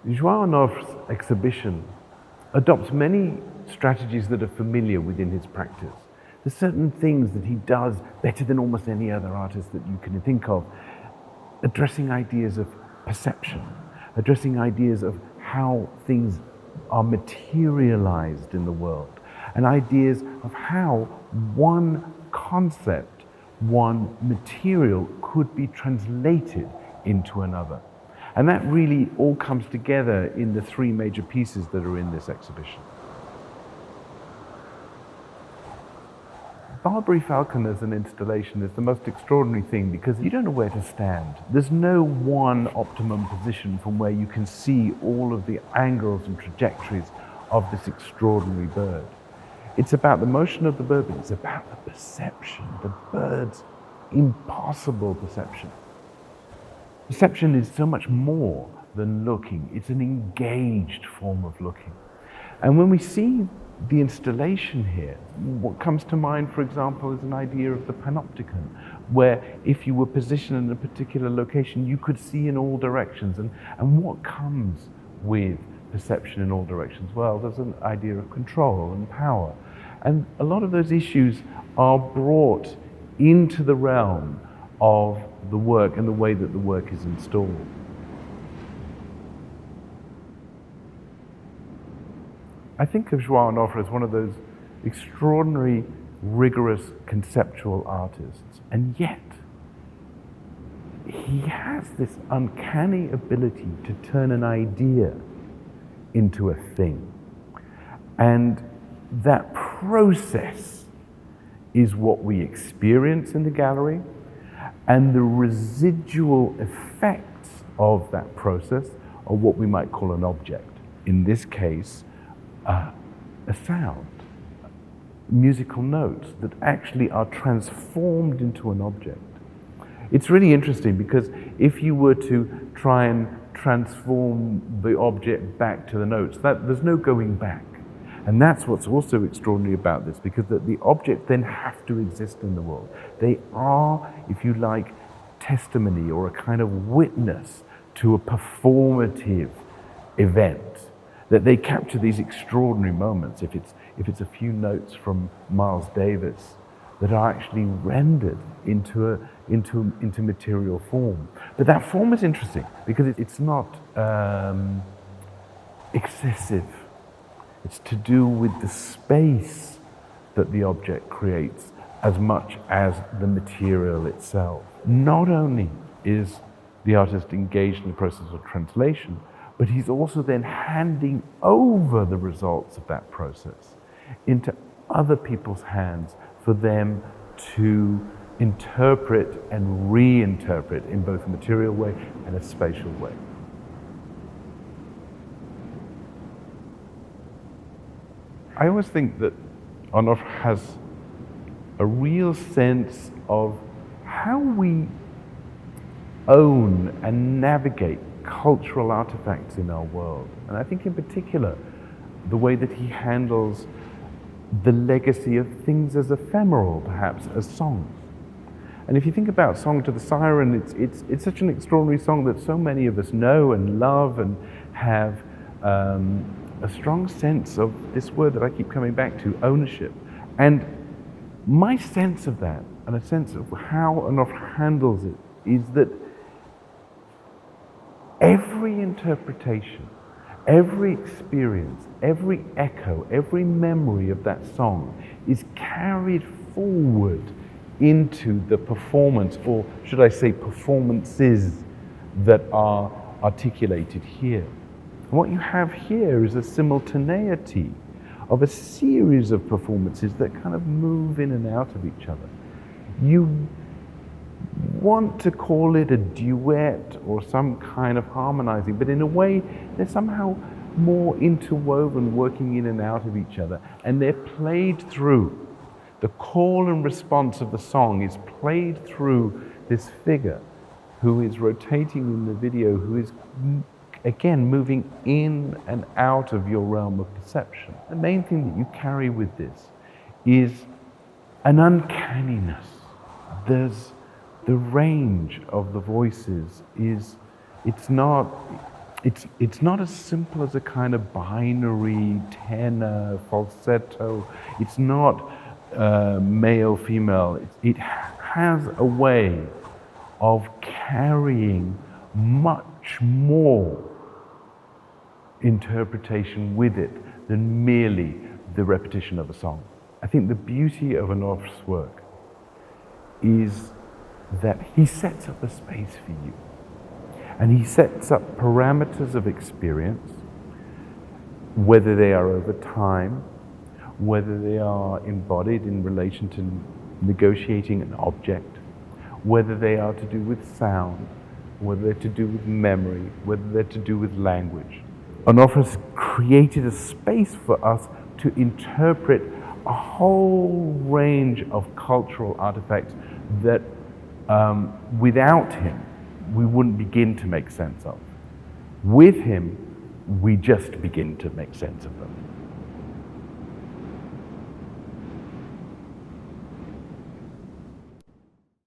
João Onofre's exhibition adopts many strategies that are familiar within his practice. There's certain things that he does better than almost any other artist that you can think of, addressing ideas of perception, addressing ideas of how things are materialized in the world, and ideas of how one concept, one material could be translated into another. And that really all comes together in the three major pieces that are in this exhibition. Barbary Falcon as an installation is the most extraordinary thing because you don't know where to stand. There's no one optimum position from where you can see all of the angles and trajectories of this extraordinary bird. It's about the motion of the bird, but it's about the perception, the bird's impossible perception. Perception is so much more than looking. It's an engaged form of looking. And when we see the installation here, what comes to mind, for example, is an idea of the panopticon, where if you were positioned in a particular location, you could see in all directions. And what comes with perception in all directions? Well, there's an idea of control and power. And a lot of those issues are brought into the realm of the work and the way that the work is installed. I think of João Onofre as one of those extraordinary, rigorous, conceptual artists, and yet he has this uncanny ability to turn an idea into a thing. And that process is what we experience in the gallery, and the residual effects of that process are what we might call an object. In this case, a sound, musical notes that actually are transformed into an object. It's really interesting because if you were to try and transform the object back to the notes, there's no going back. And that's what's also extraordinary about this, because the object then have to exist in the world. They are, if you like, testimony or a kind of witness to a performative event, that they capture these extraordinary moments. If it's a few notes from Miles Davis that are actually rendered into material form. But that form is interesting because it's not excessive. It's to do with the space that the object creates as much as the material itself. Not only is the artist engaged in the process of translation, but he's also then handing over the results of that process into other people's hands for them to interpret and reinterpret in both a material way and a spatial way. I always think that Onofre has a real sense of how we own and navigate cultural artifacts in our world. And I think in particular, the way that he handles the legacy of things as ephemeral, perhaps, as songs. And if you think about Song to the Siren, it's such an extraordinary song that so many of us know and love and have a strong sense of this word that I keep coming back to, ownership. And my sense of that, and a sense of how Onofre handles it, is that every interpretation, every experience, every echo, every memory of that song is carried forward into the performance, or should I say performances, that are articulated here. And what you have here is a simultaneity of a series of performances that kind of move in and out of each other. You want to call it a duet or some kind of harmonizing, but in a way they're somehow more interwoven, working in and out of each other, and they're played through. The call and response of the song is played through this figure who is rotating in the video, who is again moving in and out of your realm of perception. The main thing that you carry with this is an uncanniness. The range of the voices it's not it's not as simple as a kind of binary tenor, falsetto. It's not male, female. It has a way of carrying much more interpretation with it than merely the repetition of a song. I think the beauty of Onofre's work is that he sets up a space for you. And he sets up parameters of experience, whether they are over time, whether they are embodied in relation to negotiating an object, whether they are to do with sound, whether they're to do with memory, whether they're to do with language. Onofre's created a space for us to interpret a whole range of cultural artifacts that without him, we wouldn't begin to make sense of. With him, we just begin to make sense of them.